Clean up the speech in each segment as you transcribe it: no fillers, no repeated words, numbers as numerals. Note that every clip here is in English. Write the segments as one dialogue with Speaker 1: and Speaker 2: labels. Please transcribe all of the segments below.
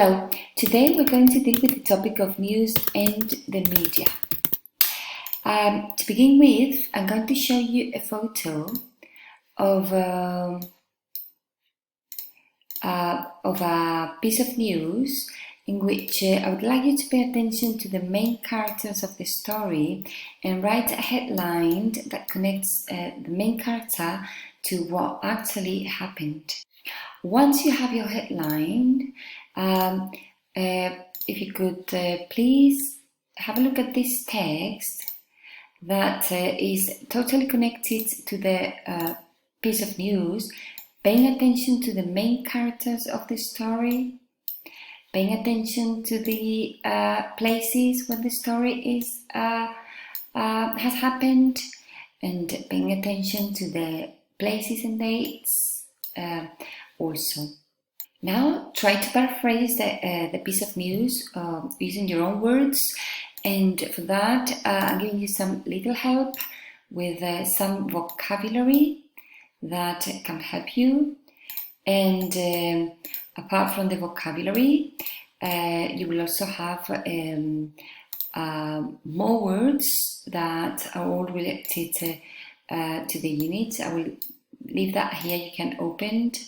Speaker 1: Hello, today we're going to deal with the topic of news and the media. To begin with, I'm going to show you a photo of a piece of news in which I would like you to pay attention to the main characters of the story and write a headline that connects the main character to what actually happened. Once you have your headline, if you could please have a look at this text that is totally connected to the piece of news, paying attention to the main characters of the story, paying attention to the places where the story has happened, and paying attention to the places and dates also. Now try to paraphrase the piece of news using your own words, and for that I'm giving you some little help with some vocabulary that can help you. And apart from the vocabulary, you will also have more words that are all related to the unit. I will leave that here, you can open it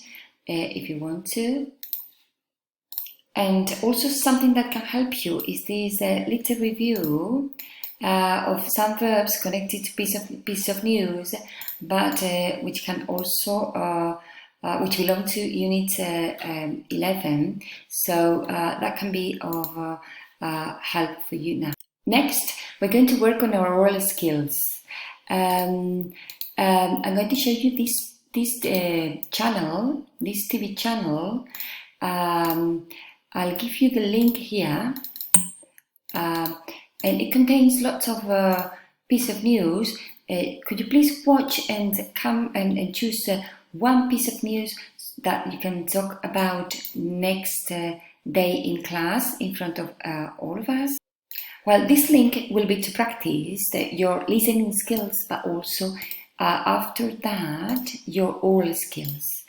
Speaker 1: if you want to. And also something that can help you is this little review of some verbs connected to piece of news, but which can also which belong to unit 11, so that can be of help for you now. Next, we're going to work on our oral skills. I'm going to show you this channel, this TV channel. I'll give you the link here, and it contains lots of piece of news. Could you please watch and come and choose one piece of news that you can talk about next day in class in front of all of us? Well, this link will be to practice your listening skills, but also after that, your oral skills.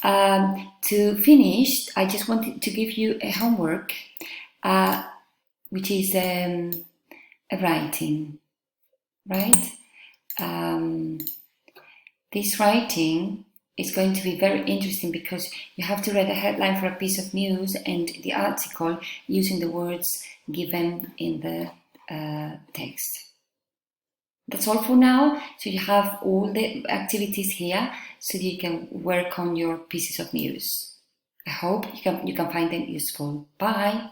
Speaker 1: To finish, I just wanted to give you a homework, which is a writing, right? This writing is going to be very interesting because you have to read a headline for a piece of news and the article using the words given in the text. That's all for now. So you have all the activities here so you can work on your pieces of news. I hope you can find them useful. Bye.